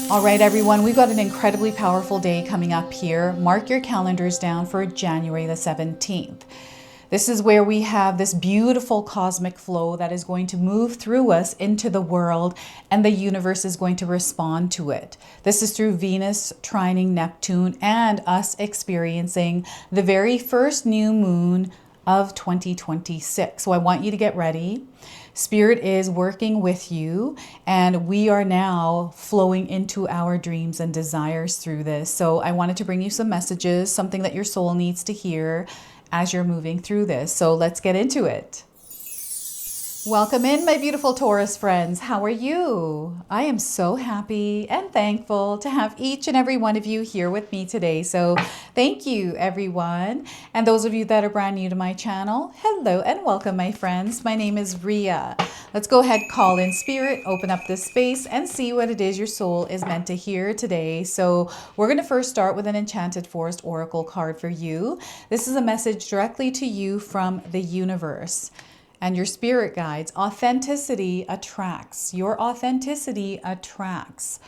All right, everyone, we've got an incredibly powerful day coming up here. Mark your calendars down for January the 17th. This is where we have this beautiful cosmic flow that is going to move through us into the world, and the universe is going to respond to it. This is through Venus trining Neptune and us experiencing the very first new moon of 2026. So I want you to get ready. Spirit is working with you, and we are now flowing into our dreams and desires through this. So I wanted to bring you some messages, something that your soul needs to hear as you're moving through this. So let's get into it. Welcome in, my beautiful Taurus friends. How are you? I am so happy and thankful to have each and every one of you here with me today. So thank you, everyone. And those of you that are brand new to my channel, hello and welcome, my friends. My name is Ria. Let's go ahead, call in spirit, open up this space, and see what it is your soul is meant to hear today. So we're going to first start with an Enchanted Forest Oracle card for you. This is a message directly to you from the universe. And your spirit guides. Authenticity attracts. Your authenticity attracts.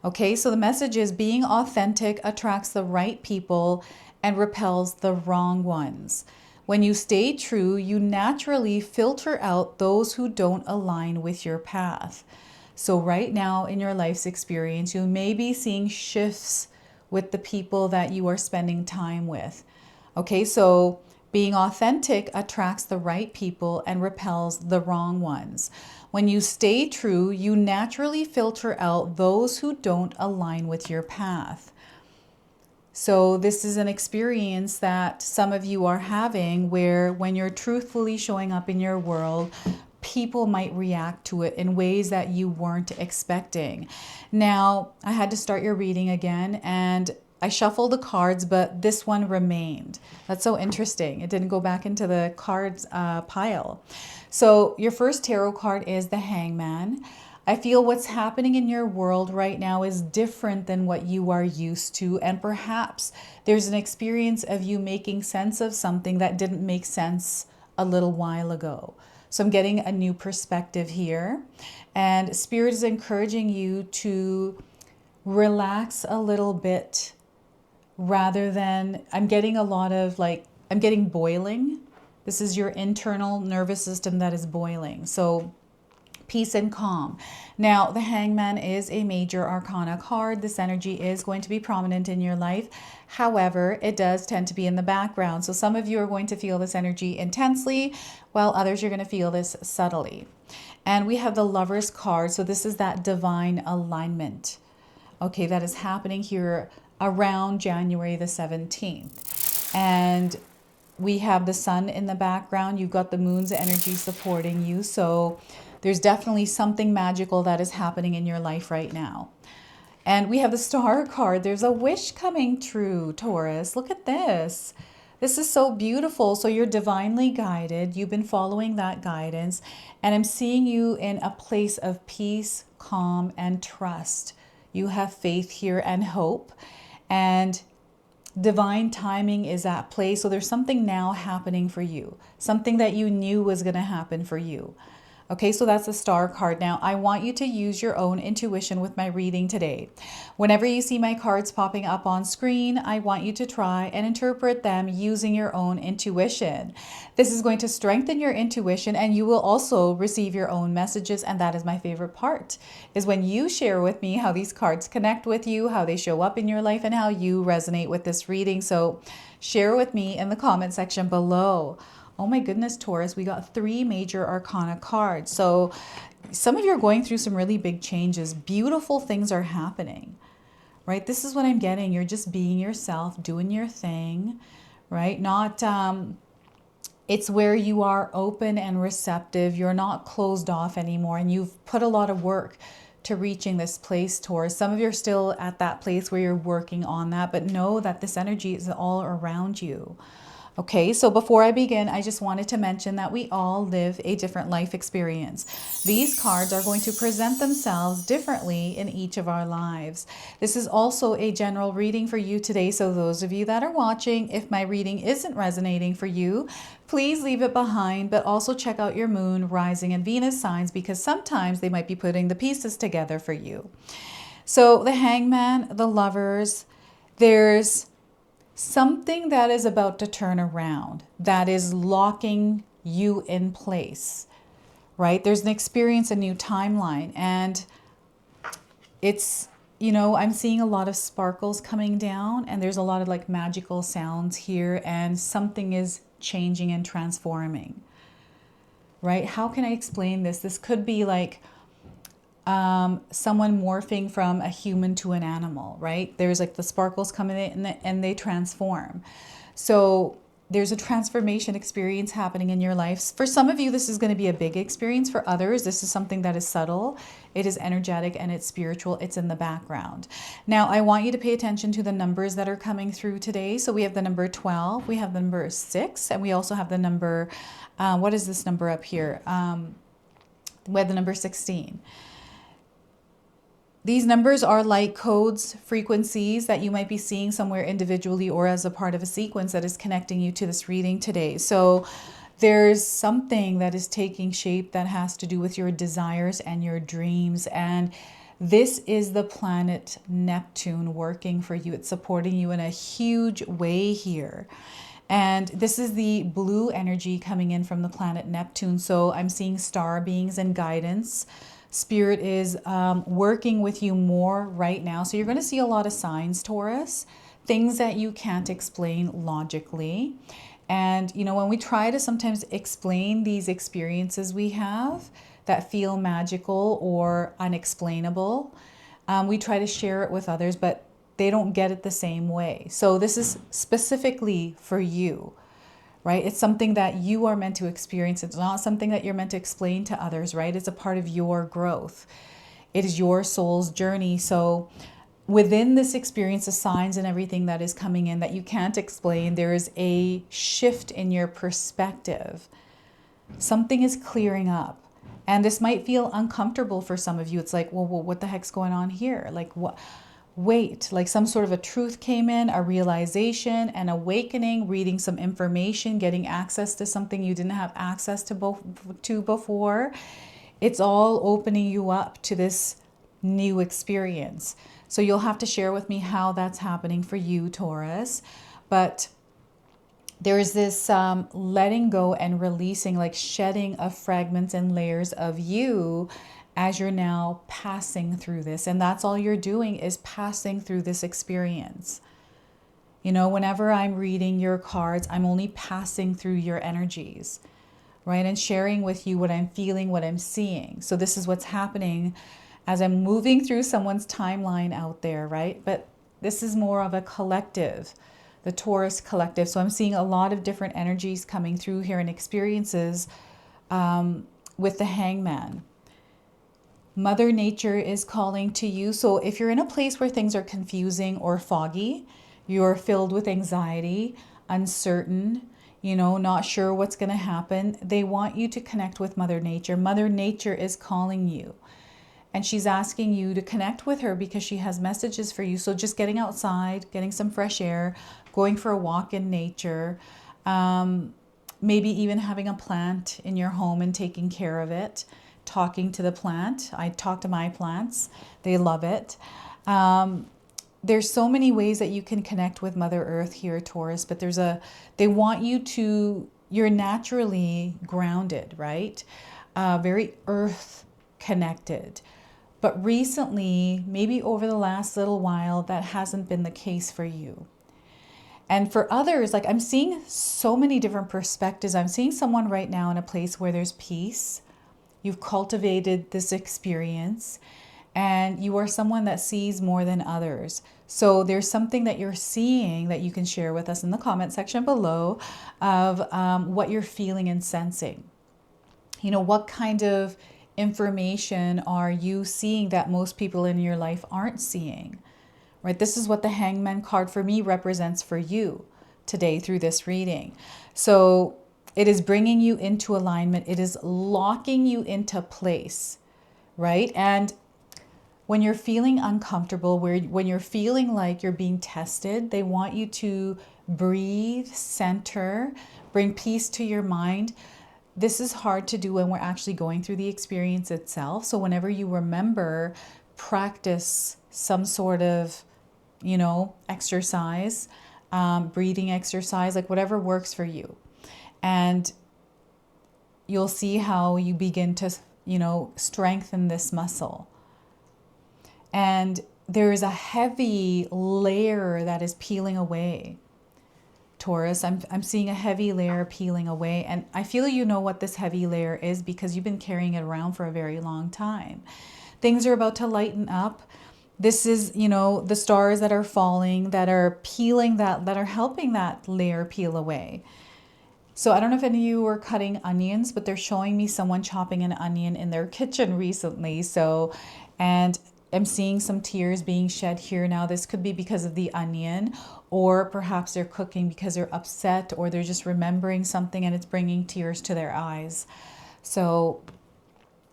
Okay, so the message is being authentic attracts the right people and repels the wrong ones. When you stay true, you naturally filter out those who don't align with your path. So right now in your life's experience, you may be seeing shifts with the people that you are spending time with. Okay, so being authentic attracts the right people and repels the wrong ones. When you stay true, you naturally filter out those who don't align with your path. So this is an experience that some of you are having where when you're truthfully showing up in your world, people might react to it in ways that you weren't expecting. Now, I had to start your reading again, and I shuffled the cards, but this one remained. That's so interesting. It didn't go back into the cards pile. So your first tarot card is the Hangman. I feel what's happening in your world right now is different than what you are used to. And perhaps there's an experience of you making sense of something that didn't make sense a little while ago. So I'm getting a new perspective here. And Spirit is encouraging you to relax a little bit, rather than, I'm getting a lot of I'm getting boiling. This is your internal nervous system that is boiling. So peace and calm. Now, the Hangman is a major arcana card. This energy is going to be prominent in your life. However, it does tend to be in the background. So some of you are going to feel this energy intensely, while others you're going to feel this subtly. And we have the Lover's card. So this is that divine alignment. Okay, that is happening here around January the 17th. And we have the sun in the background. You've got the moon's energy supporting you. So there's definitely something magical that is happening in your life right now. And we have the Star card. There's a wish coming true, Taurus. Look at this. This is so beautiful. So you're divinely guided. You've been following that guidance. And I'm seeing you in a place of peace, calm, and trust. You have faith here and hope. And divine timing is at play. So there's something now happening for you. Something that you knew was going to happen for you. Okay, so that's the Star card. Now, I want you to use your own intuition with my reading today. Whenever you see my cards popping up on screen, I want you to try and interpret them using your own intuition. This is going to strengthen your intuition, and you will also receive your own messages, and that is my favorite part, is when you share with me how these cards connect with you, how they show up in your life, and how you resonate with this reading. So share with me in the comment section below. Oh my goodness, Taurus, we got 3 major arcana cards. So some of you are going through some really big changes. Beautiful things are happening, right? This is what I'm getting. You're just being yourself, doing your thing, right? Not, it's where you are open and receptive. You're not closed off anymore. And you've put a lot of work to reaching this place, Taurus. Some of you are still at that place where you're working on that, but know that this energy is all around you. Okay, so before I begin, I just wanted to mention that we all live a different life experience. These cards are going to present themselves differently in each of our lives. This is also a general reading for you today, so those of you that are watching, if my reading isn't resonating for you, please leave it behind, but also check out your moon, rising, and Venus signs, because sometimes they might be putting the pieces together for you. So the Hangman, the Lovers, there's something that is about to turn around that is locking you in place, right? There's an experience, a new timeline, and it's, you know, I'm seeing a lot of sparkles coming down, and there's a lot of like magical sounds here, and something is changing and transforming, right? How can I explain this? This could be like someone morphing from a human to an animal, right? There's like the sparkles coming in and they transform. So there's a transformation experience happening in your life. For some of you, this is going to be a big experience. For others, this is something that is subtle. It is energetic and it's spiritual. It's in the background. Now, I want you to pay attention to the numbers that are coming through today. So we have the number 12, we have the number 6, and we also have the number, what is this number up here? We have the number 16. These numbers are like codes, frequencies that you might be seeing somewhere individually or as a part of a sequence that is connecting you to this reading today. So there's something that is taking shape that has to do with your desires and your dreams. And this is the planet Neptune working for you. It's supporting you in a huge way here. And this is the blue energy coming in from the planet Neptune. So I'm seeing star beings and guidance. Spirit is working with you more right now. So you're going to see a lot of signs, Taurus, things that you can't explain logically. And, you know, when we try to sometimes explain these experiences we have that feel magical or unexplainable, we try to share it with others, but they don't get it the same way. So this is specifically for you. Right? It's something that you are meant to experience. It's not something that you're meant to explain to others, right? It's a part of your growth. It is your soul's journey. So within this experience, the signs and everything that is coming in that you can't explain, there is a shift in your perspective. Something is clearing up. And this might feel uncomfortable for some of you. It's like, well, what the heck's going on here? Like, what? Wait, like some sort of a truth came in, a realization, an awakening, reading some information, getting access to something you didn't have access to before. It's all opening you up to this new experience. So you'll have to share with me how that's happening for you, Taurus. But there's this letting go and releasing, like shedding of fragments and layers of you as you're now passing through this. And that's all you're doing, is passing through this experience. You know, whenever I'm reading your cards, I'm only passing through your energies, right? And sharing with you what I'm feeling, what I'm seeing. So this is what's happening as I'm moving through someone's timeline out there, right? But this is more of a collective, the Taurus collective. So I'm seeing a lot of different energies coming through here and experiences with the Hangman. Mother Nature is calling to you. So if you're in a place where things are confusing or foggy, you're filled with anxiety, uncertain, you know, not sure what's going to happen, they want you to connect with Mother Nature. Mother Nature is calling you. And she's asking you to connect with her because she has messages for you. So just getting outside, getting some fresh air, going for a walk in nature, maybe even having a plant in your home and taking care of it. Talking to the plant. I talk to my plants. They love it. There's so many ways that you can connect with Mother Earth here, Taurus, but they want you to, you're naturally grounded, right? Very earth connected. But recently, maybe over the last little while, that hasn't been the case for you. And for others, like I'm seeing so many different perspectives. I'm seeing someone right now in a place where there's peace. You've cultivated this experience and you are someone that sees more than others. So there's something that you're seeing that you can share with us in the comment section below of what you're feeling and sensing. You know, what kind of information are you seeing that most people in your life aren't seeing, right? This is what the Hangman card for me represents for you today through this reading. So it is bringing you into alignment. It is locking you into place, right? And when you're feeling uncomfortable, when you're feeling like you're being tested, they want you to breathe, center, bring peace to your mind. This is hard to do when we're actually going through the experience itself. So whenever you remember, practice some sort of, exercise, breathing exercise, like whatever works for you. And you'll see how you begin to, strengthen this muscle. And there is a heavy layer that is peeling away. Taurus, I'm seeing a heavy layer peeling away. And I feel you know what this heavy layer is because you've been carrying it around for a very long time. Things are about to lighten up. This is, the stars that are falling, that are peeling that are helping that layer peel away. So I don't know if any of you were cutting onions, but they're showing me someone chopping an onion in their kitchen recently. So, and I'm seeing some tears being shed here now. This could be because of the onion, or perhaps they're cooking because they're upset, or they're just remembering something and it's bringing tears to their eyes. So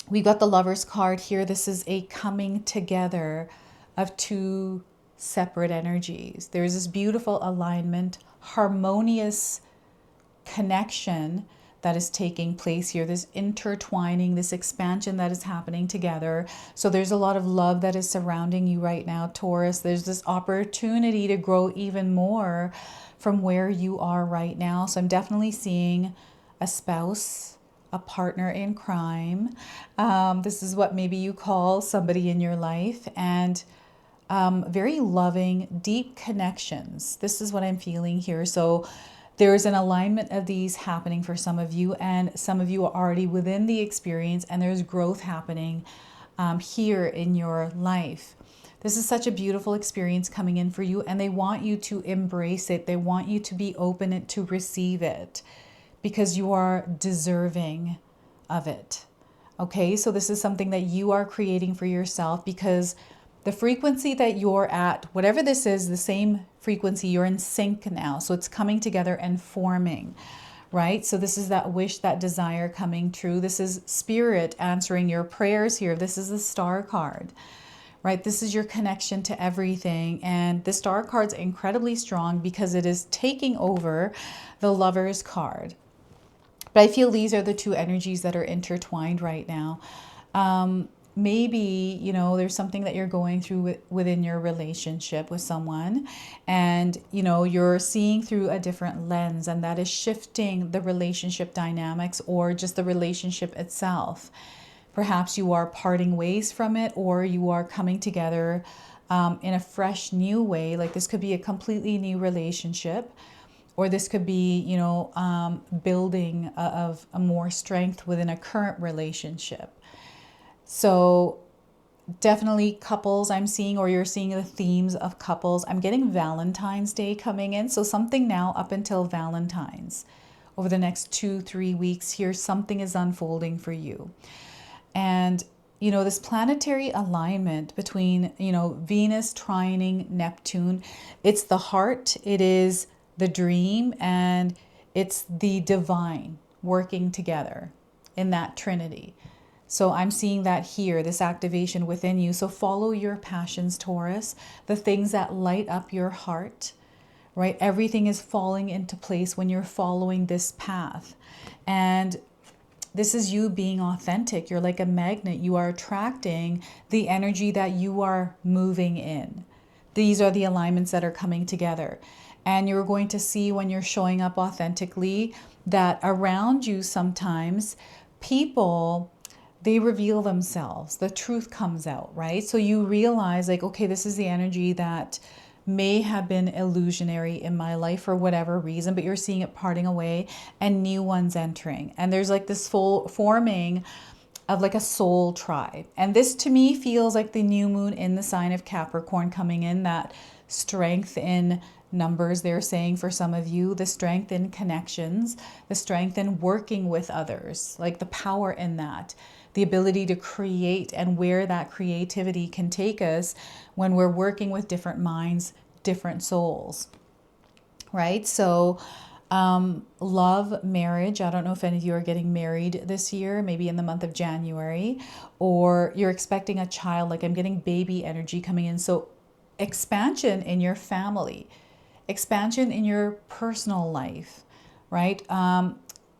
we got the Lover's card here. This is a coming together of two separate energies. There's this beautiful alignment, harmonious connection that is taking place here, this intertwining, this expansion that is happening together. So there's a lot of love that is surrounding you right now, Taurus. There's this opportunity to grow even more from where you are right now. So I'm definitely seeing a spouse, a partner in crime. This is what maybe you call somebody in your life, and very loving, deep connections. This is what I'm feeling here. So there's an alignment of these happening for some of you, and some of you are already within the experience, and there's growth happening here in your life. This is such a beautiful experience coming in for you, and they want you to embrace it. They want you to be open to receive it because you are deserving of it. Okay, so this is something that you are creating for yourself because the frequency that you're at, whatever this is, the same frequency, you're in sync now. So it's coming together and forming, right? So this is that wish, that desire coming true. This is spirit answering your prayers here. This is the star card, right? This is your connection to everything. And the star card's incredibly strong because it is taking over the Lover's card. But I feel these are the two energies that are intertwined right now. Maybe, there's something that you're going through within your relationship with someone, and, you're seeing through a different lens, and that is shifting the relationship dynamics or just the relationship itself. Perhaps you are parting ways from it, or you are coming together in a fresh new way. Like this could be a completely new relationship, or this could be, building of a more strength within a current relationship. So definitely couples I'm seeing, or you're seeing the themes of couples. I'm getting Valentine's Day coming in. So something now up until Valentine's. Over the next 2-3 weeks here, something is unfolding for you. And, this planetary alignment between, Venus trining Neptune, it's the heart, it is the dream, and it's the divine working together in that trinity. So I'm seeing that here, this activation within you. So follow your passions, Taurus, the things that light up your heart, right? Everything is falling into place when you're following this path. And this is you being authentic. You're like a magnet. You are attracting the energy that you are moving in. These are the alignments that are coming together. And you're going to see when you're showing up authentically that around you sometimes people, they reveal themselves. The truth comes out, right? So you realize like, okay, this is the energy that may have been illusionary in my life for whatever reason, but you're seeing it parting away and new ones entering. And there's like this full forming of like a soul tribe. And this to me feels like the new moon in the sign of Capricorn coming in, that strength in numbers they're saying for some of you, the strength in connections, the strength in working with others, like the power in that, the ability to create, and where that creativity can take us when we're working with different minds, different souls, right? So love, marriage. I don't know if any of you are getting married this year, maybe in the month of January, or you're expecting a child. Like I'm getting baby energy coming in. So expansion in your family, expansion in your personal life, right?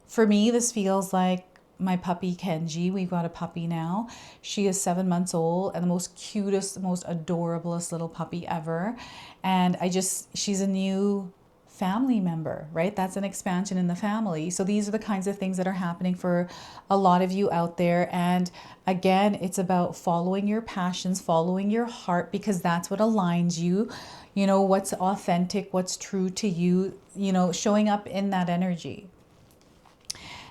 For me, this feels like my puppy Kenji. We've got a puppy now. She is 7 months old and the most cutest, most adorablest little puppy ever. And she's a new family member, right? That's an expansion in the family. So these are the kinds of things that are happening for a lot of you out there. And again, it's about following your passions, following your heart, because that's what aligns you. You know, what's authentic, what's true to you, you know, showing up in that energy.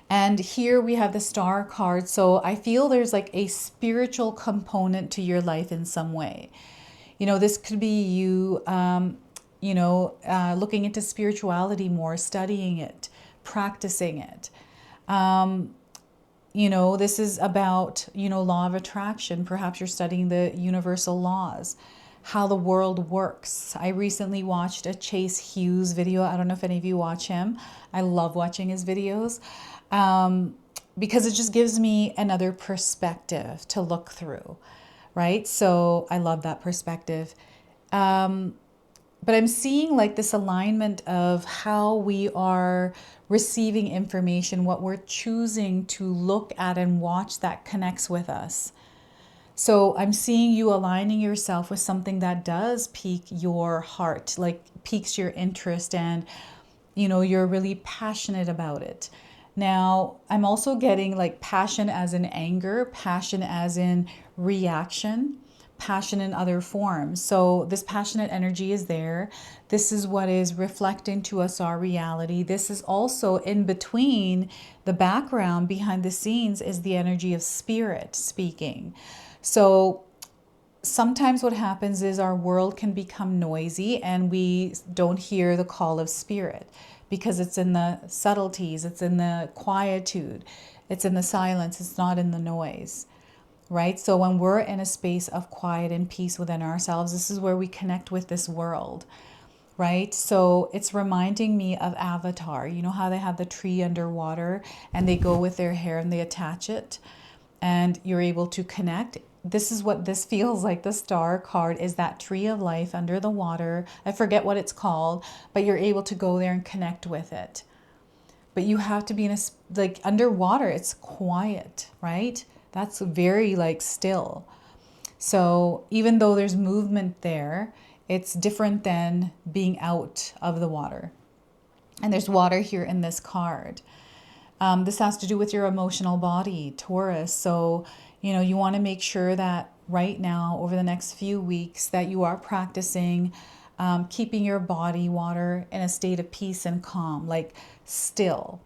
And here we have the Star card. So I feel there's like a spiritual component to your life in some way. You know, this could be you, looking into spirituality more, studying it, practicing it. This is about, law of attraction. Perhaps you're studying the universal laws, how the world works. I recently watched a Chase Hughes video. I don't know if any of you watch him. I love watching his videos because it just gives me another perspective to look through, right? So I love that perspective. But I'm seeing like this alignment of how we are receiving information, what we're choosing to look at and watch that connects with us. So I'm seeing you aligning yourself with something that does pique your heart, like piques your interest, and you're really passionate about it. Now, I'm also getting like passion as in anger, passion as in reaction, passion in other forms. So this passionate energy is there. This is what is reflecting to us our reality. This is also in between the background, behind the scenes, is the energy of spirit speaking. So sometimes what happens is our world can become noisy and we don't hear the call of spirit because it's in the subtleties, it's in the quietude, it's in the silence, it's not in the noise, right? So when we're in a space of quiet and peace within ourselves, this is where we connect with this world, right? So it's reminding me of Avatar. You know how they have the tree underwater and they go with their hair and they attach it and you're able to connect. This is what this feels like. The Star card is that tree of life under the water. I forget what it's called, but you're able to go there and connect with it. But you have to be in a, like underwater, it's quiet, right? That's very like still. So even though there's movement there, it's different than being out of the water. And there's water here in this card. This has to do with your emotional body, Taurus. So, you want to make sure that right now, over the next few weeks, that you are practicing keeping your body, water, in a state of peace and calm, like still.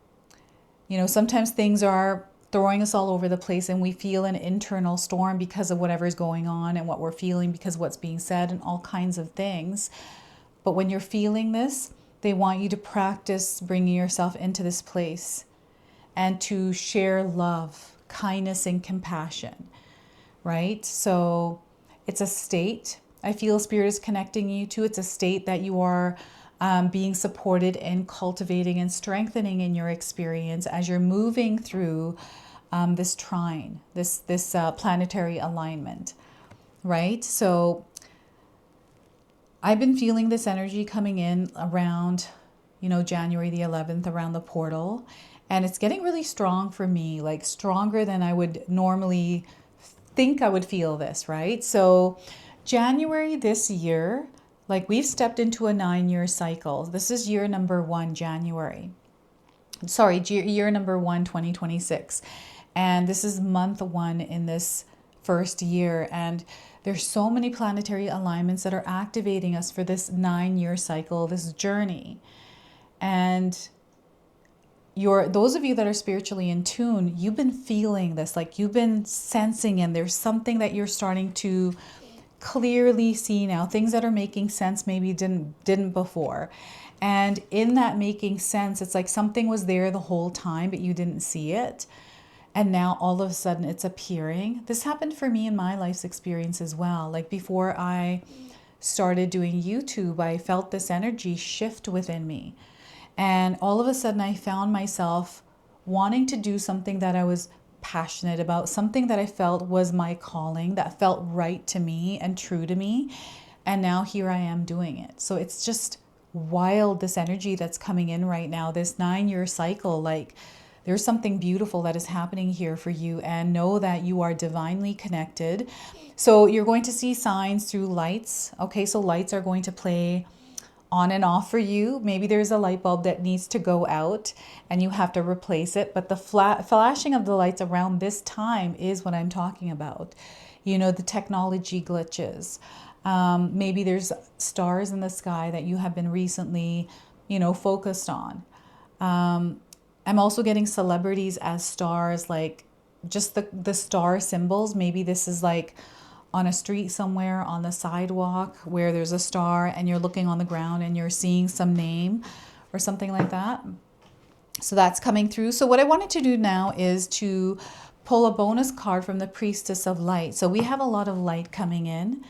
Sometimes things are throwing us all over the place and we feel an internal storm because of whatever's going on and what we're feeling because of what's being said and all kinds of things. But when you're feeling this, they want you to practice bringing yourself into this place and to share love, kindness, and compassion, right? So it's a state I feel Spirit is connecting you to. It's a state that you are being supported in cultivating and strengthening in your experience as you're moving through this trine, this planetary alignment, right? So I've been feeling this energy coming in around, January the 11th, around the portal. And it's getting really strong for me, like stronger than I would normally think I would feel this, right? So January this year, like we've stepped into a 9-year cycle. This is year number 1, January. Sorry, year number 1, 2026. And this is month 1 in this first year. And there's so many planetary alignments that are activating us for this 9-year cycle, this journey. And those of you that are spiritually in tune, you've been feeling this, like you've been sensing, and there's something that you're starting to clearly see now, things that are making sense maybe didn't before. And in that making sense, it's like something was there the whole time, but you didn't see it. And now all of a sudden it's appearing. This happened for me in my life's experience as well. Like before I started doing YouTube, I felt this energy shift within me. And all of a sudden I found myself wanting to do something that I was passionate about, something that I felt was my calling, that felt right to me and true to me. And now here I am doing it. So it's just wild, this energy that's coming in right now, this 9-year cycle. Like There's something beautiful that is happening here for you, and know that you are divinely connected. So you're going to see signs through lights. Okay, so lights are going to play on and off for you. Maybe there's a light bulb that needs to go out and you have to replace it. But the flashing of the lights around this time is what I'm talking about. You know, the technology glitches. Maybe there's stars in the sky that you have been recently, you know, focused on. I'm also getting celebrities as stars, like just the star symbols. Maybe this is like on a street somewhere, on the sidewalk where there's a star and you're looking on the ground and you're seeing some name or something like that. So that's coming through. So what I wanted to do now is to pull a bonus card from the Priestess of Light. So we have a lot of light coming in,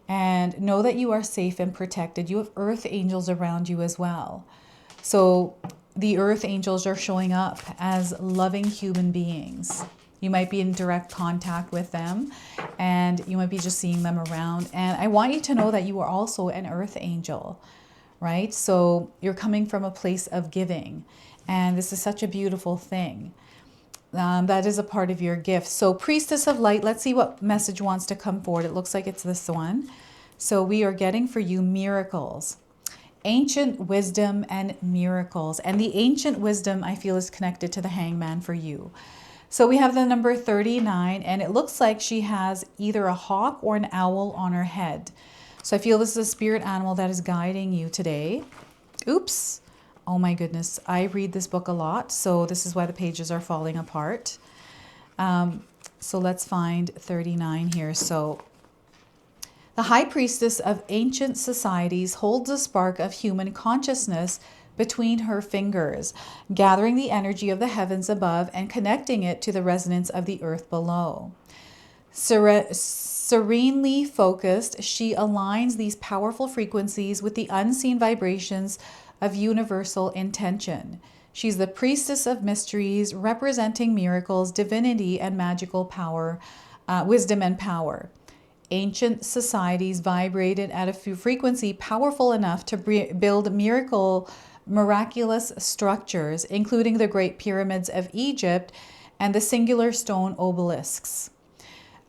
and know that you are safe and protected. You have earth angels around you as well. So the earth angels are showing up as loving human beings. You might be in direct contact with them, and you might be just seeing them around. And I want you to know that you are also an earth angel, right? So you're coming from a place of giving, and this is such a beautiful thing. That is a part of your gift. So Priestess of Light, let's see what message wants to come forward. It looks like it's this one. So we are getting for you miracles. Ancient wisdom and miracles. And the ancient wisdom, I feel, is connected to the Hangman for you. So we have the number 39, and it looks like she has either a hawk or an owl on her head. So I feel this is a spirit animal that is guiding you today. Oops. Oh my goodness. I read this book a lot, so this is why the pages are falling apart. So let's find 39 here. So the High Priestess of ancient societies holds a spark of human consciousness between her fingers, gathering the energy of the heavens above and connecting it to the resonance of the earth below. Serenely focused, she aligns these powerful frequencies with the unseen vibrations of universal intention. She's the priestess of mysteries, representing miracles, divinity, and magical power, wisdom and power. Ancient societies vibrated at a frequency powerful enough to build miraculous structures, including the Great Pyramids of Egypt and the singular stone obelisks.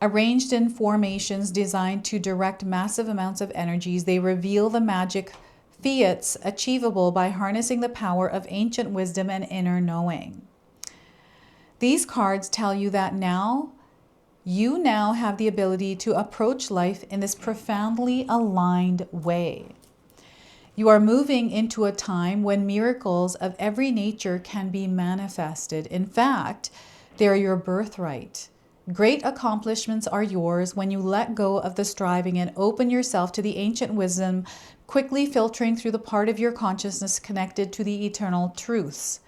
Arranged in formations designed to direct massive amounts of energies, they reveal the magic fiats achievable by harnessing the power of ancient wisdom and inner knowing. These cards tell you that you now have the ability to approach life in this profoundly aligned way. You are moving into a time when miracles of every nature can be manifested. In fact, they are your birthright. Great accomplishments are yours when you let go of the striving and open yourself to the ancient wisdom, quickly filtering through the part of your consciousness connected to the eternal truths.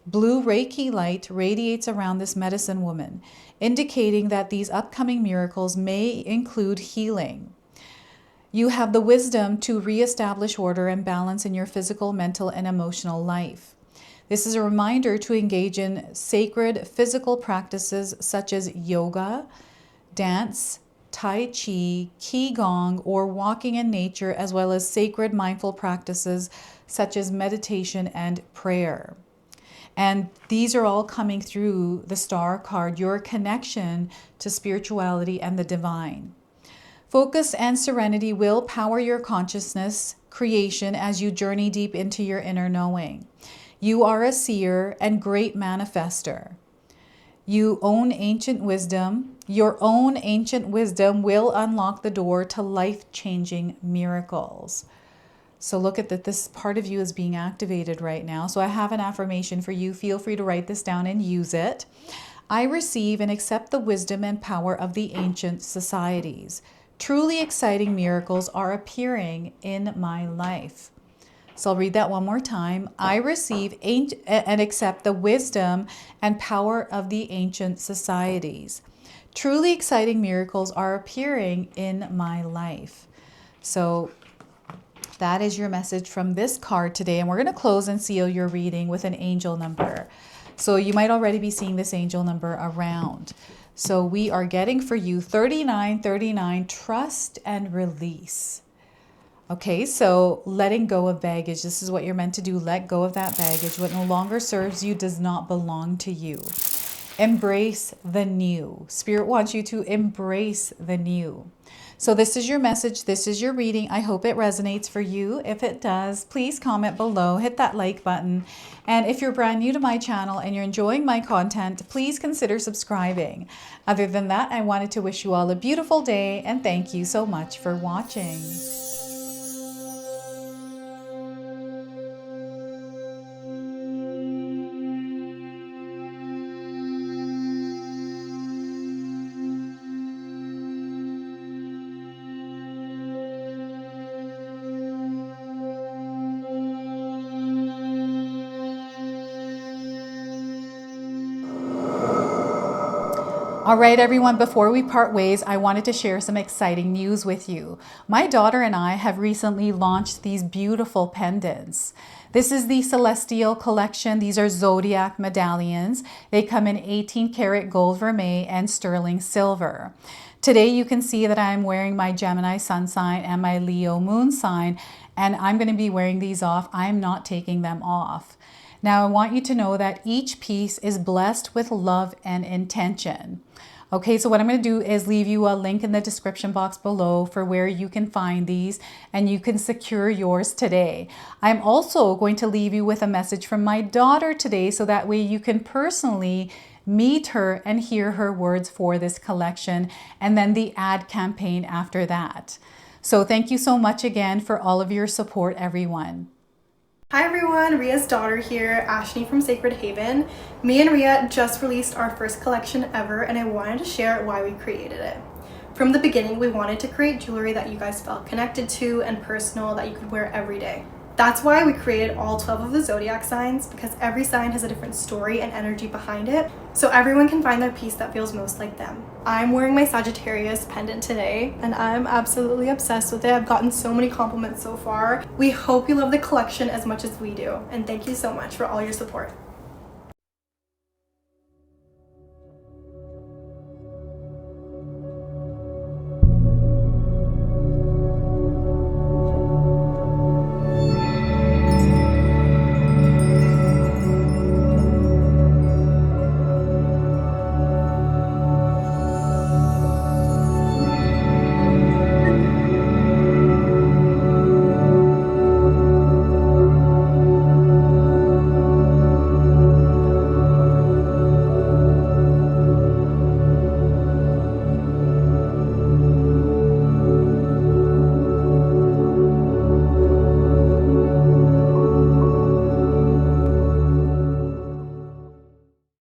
Blue Reiki light radiates around this medicine woman, indicating that these upcoming miracles may include healing. You have the wisdom to reestablish order and balance in your physical, mental, and emotional life. This is a reminder to engage in sacred physical practices such as yoga, dance, tai chi, qigong, or walking in nature, as well as sacred mindful practices such as meditation and prayer. And these are all coming through the star card, your connection to spirituality and the divine. Focus and serenity will power your consciousness creation as you journey deep into your inner knowing. You are a seer and great manifester. You own ancient wisdom. Your own ancient wisdom will unlock the door to life-changing miracles. So look at that. This part of you is being activated right now. So I have an affirmation for you. Feel free to write this down and use it. I receive and accept the wisdom and power of the ancient societies. Truly exciting miracles are appearing in my life. So I'll read that one more time. I receive and accept the wisdom and power of the ancient societies. Truly exciting miracles are appearing in my life. So that is your message from this card today. And we're going to close and seal your reading with an angel number. So you might already be seeing this angel number around. So we are getting for you 3939, trust and release. Okay, so letting go of baggage. This is what you're meant to do. Let go of that baggage. What no longer serves you does not belong to you. Embrace the new. Spirit wants you to embrace the new. So this is your message. This is your reading. I hope it resonates for you. If it does, please comment below, hit that like button. And if you're brand new to my channel and you're enjoying my content, please consider subscribing. Other than that, I wanted to wish you all a beautiful day and thank you so much for watching. All right, everyone, before we part ways, I wanted to share some exciting news with you. My daughter and I have recently launched these beautiful pendants. This is the Celestial collection. These are Zodiac medallions. They come in 18 karat gold vermeil and sterling silver. Today, you can see that I'm wearing my Gemini sun sign and my Leo moon sign, and I'm going to be wearing these off. I'm not taking them off. Now, I want you to know that each piece is blessed with love and intention. Okay, so what I'm going to do is leave you a link in the description box below for where you can find these and you can secure yours today. I'm also going to leave you with a message from my daughter today so that way you can personally meet her and hear her words for this collection and then the ad campaign after that. So thank you so much again for all of your support, everyone. Hi everyone, Ria's daughter here, Ashni from Sacred Haven. Me and Ria just released our first collection ever and I wanted to share why we created it. From the beginning, we wanted to create jewelry that you guys felt connected to and personal that you could wear every day. That's why we created all 12 of the Zodiac signs, because every sign has a different story and energy behind it, so everyone can find their piece that feels most like them. I'm wearing my Sagittarius pendant today, and I'm absolutely obsessed with it. I've gotten so many compliments so far. We hope you love the collection as much as we do, and thank you so much for all your support.